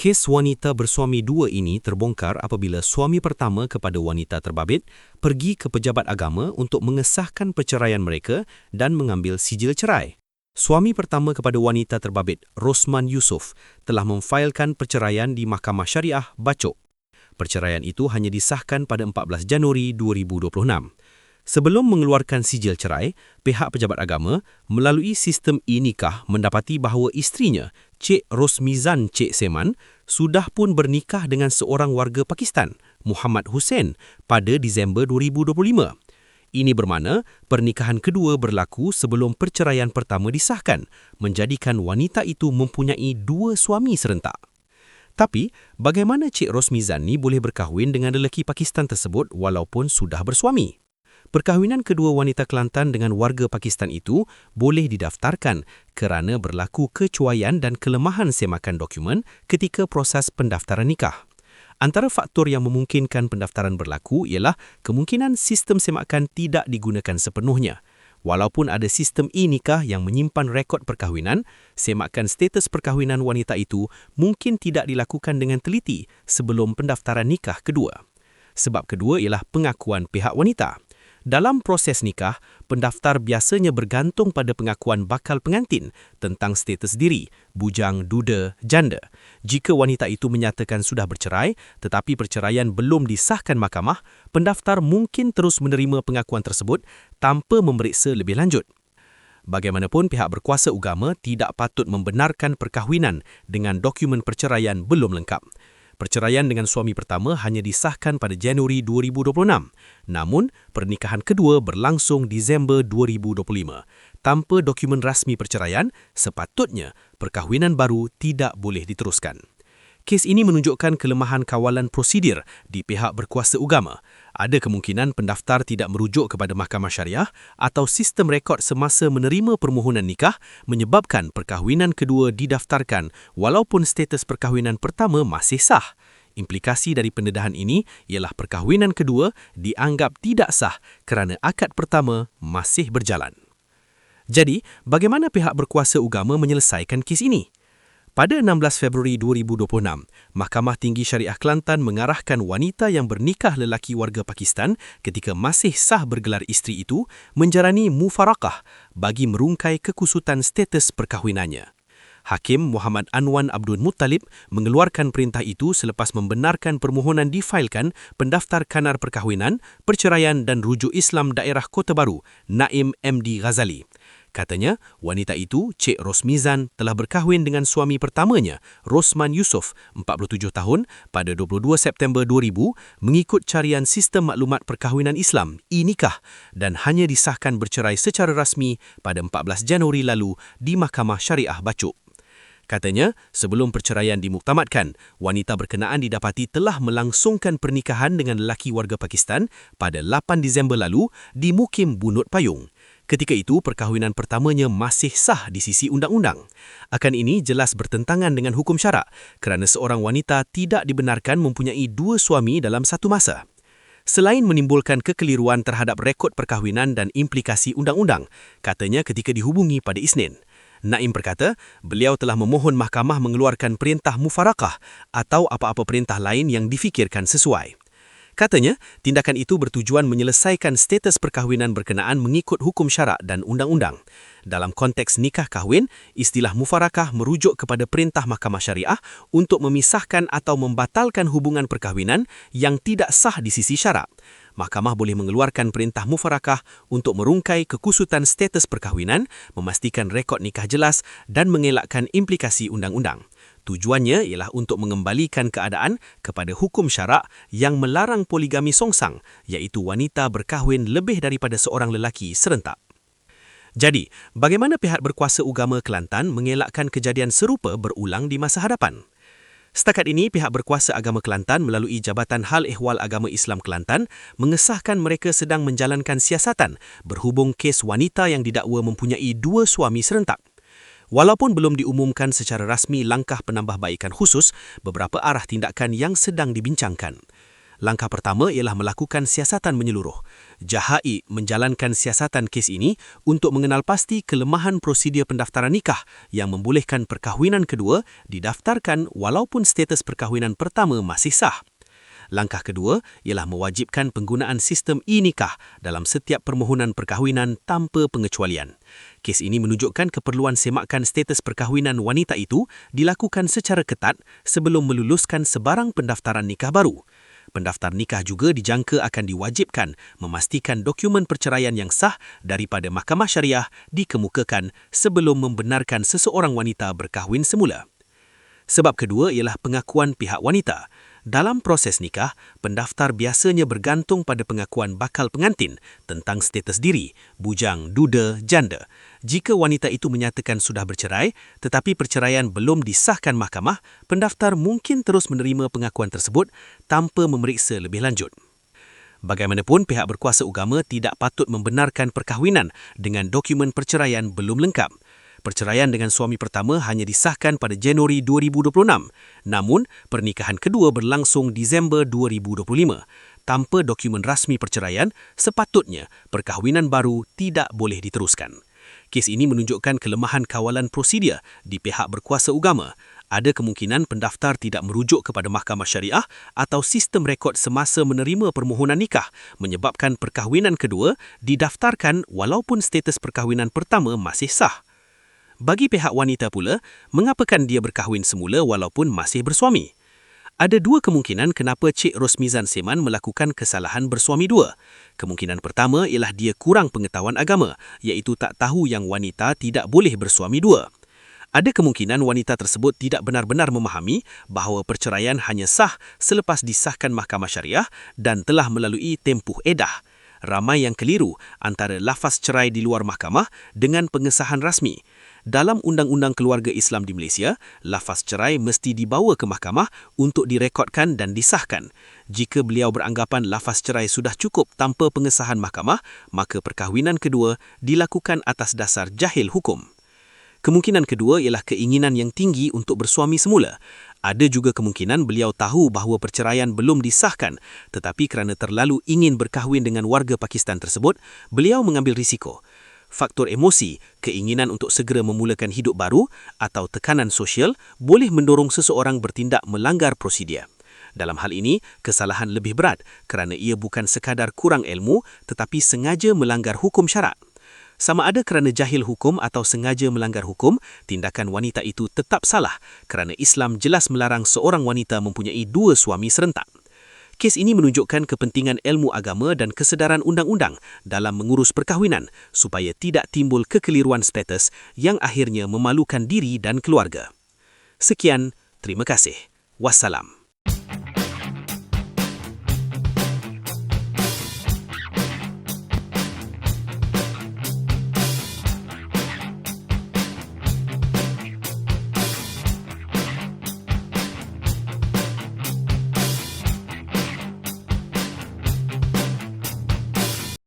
Kes wanita bersuami dua ini terbongkar apabila suami pertama kepada wanita terbabit pergi ke pejabat agama untuk mengesahkan perceraian mereka dan mengambil sijil cerai. Suami pertama kepada wanita terbabit, Rosman Yusof, telah memfailkan perceraian di Mahkamah Syariah Bacok. Perceraian itu hanya disahkan pada 14 Januari 2026. Sebelum mengeluarkan sijil cerai, pihak pejabat agama melalui sistem e-nikah mendapati bahawa isterinya, Cik Rosmizan Cik Seman, sudah pun bernikah dengan seorang warga Pakistan, Muhammad Hussein, pada Disember 2025. Ini bermakna pernikahan kedua berlaku sebelum perceraian pertama disahkan, menjadikan wanita itu mempunyai dua suami serentak. Tapi, bagaimana Cik Rosmizan ni boleh berkahwin dengan lelaki Pakistan tersebut walaupun sudah bersuami? Perkahwinan kedua wanita Kelantan dengan warga Pakistan itu boleh didaftarkan kerana berlaku kecuaian dan kelemahan semakan dokumen ketika proses pendaftaran nikah. Antara faktor yang memungkinkan pendaftaran berlaku ialah kemungkinan sistem semakan tidak digunakan sepenuhnya. Walaupun ada sistem e-nikah yang menyimpan rekod perkahwinan, semakan status perkahwinan wanita itu mungkin tidak dilakukan dengan teliti sebelum pendaftaran nikah kedua. Sebab kedua ialah pengakuan pihak wanita. Dalam proses nikah, pendaftar biasanya bergantung pada pengakuan bakal pengantin tentang status diri, bujang, duda, janda. Jika wanita itu menyatakan sudah bercerai tetapi perceraian belum disahkan mahkamah, pendaftar mungkin terus menerima pengakuan tersebut tanpa memeriksa lebih lanjut. Bagaimanapun, pihak berkuasa agama tidak patut membenarkan perkahwinan dengan dokumen perceraian belum lengkap. Perceraian dengan suami pertama hanya disahkan pada Januari 2026. Namun, pernikahan kedua berlangsung Disember 2025. Tanpa dokumen rasmi perceraian, sepatutnya perkahwinan baru tidak boleh diteruskan. Kes ini menunjukkan kelemahan kawalan prosedur di pihak berkuasa agama. Ada kemungkinan pendaftar tidak merujuk kepada Mahkamah Syariah atau sistem rekod semasa menerima permohonan nikah menyebabkan perkahwinan kedua didaftarkan walaupun status perkahwinan pertama masih sah. Implikasi dari pendedahan ini ialah perkahwinan kedua dianggap tidak sah kerana akad pertama masih berjalan. Jadi, bagaimana pihak berkuasa agama menyelesaikan kes ini? Pada 16 Februari 2026, Mahkamah Tinggi Syariah Kelantan mengarahkan wanita yang bernikah lelaki warga Pakistan ketika masih sah bergelar isteri itu menjalani mufarakah bagi merungkai kekusutan status perkahwinannya. Hakim Muhammad Anwan Abdul Muttalib mengeluarkan perintah itu selepas membenarkan permohonan difailkan pendaftar kanar perkahwinan, perceraian dan rujuk Islam daerah Kota Baru, Naim MD Ghazali. Katanya, wanita itu, Cik Rosmizan, telah berkahwin dengan suami pertamanya, Rosman Yusof, 47 tahun, pada 22 September 2000 mengikut carian Sistem Maklumat Perkahwinan Islam, e-nikah, dan hanya disahkan bercerai secara rasmi pada 14 Januari lalu di Mahkamah Syariah Bacok. Katanya, sebelum perceraian dimuktamadkan, wanita berkenaan didapati telah melangsungkan pernikahan dengan lelaki warga Pakistan pada 8 Disember lalu di Mukim Bunut Payung. Ketika itu, perkahwinan pertamanya masih sah di sisi undang-undang. Akan ini jelas bertentangan dengan hukum syarak kerana seorang wanita tidak dibenarkan mempunyai dua suami dalam satu masa. Selain menimbulkan kekeliruan terhadap rekod perkahwinan dan implikasi undang-undang, katanya ketika dihubungi pada Isnin. Naim berkata, beliau telah memohon mahkamah mengeluarkan perintah mufarakah atau apa-apa perintah lain yang difikirkan sesuai. Katanya, tindakan itu bertujuan menyelesaikan status perkahwinan berkenaan mengikut hukum syarak dan undang-undang. Dalam konteks nikah kahwin, istilah mufarakah merujuk kepada perintah Mahkamah Syariah untuk memisahkan atau membatalkan hubungan perkahwinan yang tidak sah di sisi syarak. Mahkamah boleh mengeluarkan perintah mufarakah untuk merungkai kekusutan status perkahwinan, memastikan rekod nikah jelas dan mengelakkan implikasi undang-undang. Tujuannya ialah untuk mengembalikan keadaan kepada hukum syarak yang melarang poligami songsang, iaitu wanita berkahwin lebih daripada seorang lelaki serentak. Jadi, bagaimana pihak berkuasa agama Kelantan mengelakkan kejadian serupa berulang di masa hadapan? Setakat ini, pihak berkuasa agama Kelantan melalui Jabatan Hal Ehwal Agama Islam Kelantan mengesahkan mereka sedang menjalankan siasatan berhubung kes wanita yang didakwa mempunyai dua suami serentak. Walaupun belum diumumkan secara rasmi langkah penambahbaikan khusus, beberapa arah tindakan yang sedang dibincangkan. Langkah pertama ialah melakukan siasatan menyeluruh. JHI menjalankan siasatan kes ini untuk mengenal pasti kelemahan prosedur pendaftaran nikah yang membolehkan perkahwinan kedua didaftarkan walaupun status perkahwinan pertama masih sah. Langkah kedua ialah mewajibkan penggunaan sistem e-nikah dalam setiap permohonan perkahwinan tanpa pengecualian. Kes ini menunjukkan keperluan semakan status perkahwinan wanita itu dilakukan secara ketat sebelum meluluskan sebarang pendaftaran nikah baru. Pendaftar nikah juga dijangka akan diwajibkan memastikan dokumen perceraian yang sah daripada Mahkamah Syariah dikemukakan sebelum membenarkan seseorang wanita berkahwin semula. Sebab kedua ialah pengakuan pihak wanita. Dalam proses nikah, pendaftar biasanya bergantung pada pengakuan bakal pengantin tentang status diri, bujang, duda, janda. Jika wanita itu menyatakan sudah bercerai, tetapi perceraian belum disahkan mahkamah, pendaftar mungkin terus menerima pengakuan tersebut tanpa memeriksa lebih lanjut. Bagaimanapun, pihak berkuasa agama tidak patut membenarkan perkahwinan dengan dokumen perceraian belum lengkap. Perceraian dengan suami pertama hanya disahkan pada Januari 2026. Namun, pernikahan kedua berlangsung Disember 2025. Tanpa dokumen rasmi perceraian, sepatutnya perkahwinan baru tidak boleh diteruskan. Kes ini menunjukkan kelemahan kawalan prosedur di pihak berkuasa agama. Ada kemungkinan pendaftar tidak merujuk kepada Mahkamah Syariah atau sistem rekod semasa menerima permohonan nikah menyebabkan perkahwinan kedua didaftarkan walaupun status perkahwinan pertama masih sah. Bagi pihak wanita pula, mengapakan dia berkahwin semula walaupun masih bersuami? Ada dua kemungkinan kenapa Cik Rosmizan Seman melakukan kesalahan bersuami dua. Kemungkinan pertama ialah dia kurang pengetahuan agama, iaitu tak tahu yang wanita tidak boleh bersuami dua. Ada kemungkinan wanita tersebut tidak benar-benar memahami bahawa perceraian hanya sah selepas disahkan Mahkamah Syariah dan telah melalui tempoh edah. Ramai yang keliru antara lafaz cerai di luar mahkamah dengan pengesahan rasmi. Dalam Undang-Undang Keluarga Islam di Malaysia, lafaz cerai mesti dibawa ke mahkamah untuk direkodkan dan disahkan. Jika beliau beranggapan lafaz cerai sudah cukup tanpa pengesahan mahkamah, maka perkahwinan kedua dilakukan atas dasar jahil hukum. Kemungkinan kedua ialah keinginan yang tinggi untuk bersuami semula. Ada juga kemungkinan beliau tahu bahawa perceraian belum disahkan, tetapi kerana terlalu ingin berkahwin dengan warga Pakistan tersebut, beliau mengambil risiko. Faktor emosi, keinginan untuk segera memulakan hidup baru atau tekanan sosial boleh mendorong seseorang bertindak melanggar prosedur. Dalam hal ini, kesalahan lebih berat kerana ia bukan sekadar kurang ilmu tetapi sengaja melanggar hukum syarak. Sama ada kerana jahil hukum atau sengaja melanggar hukum, tindakan wanita itu tetap salah kerana Islam jelas melarang seorang wanita mempunyai dua suami serentak. Kes ini menunjukkan kepentingan ilmu agama dan kesedaran undang-undang dalam mengurus perkahwinan supaya tidak timbul kekeliruan status yang akhirnya memalukan diri dan keluarga. Sekian, terima kasih. Wassalam.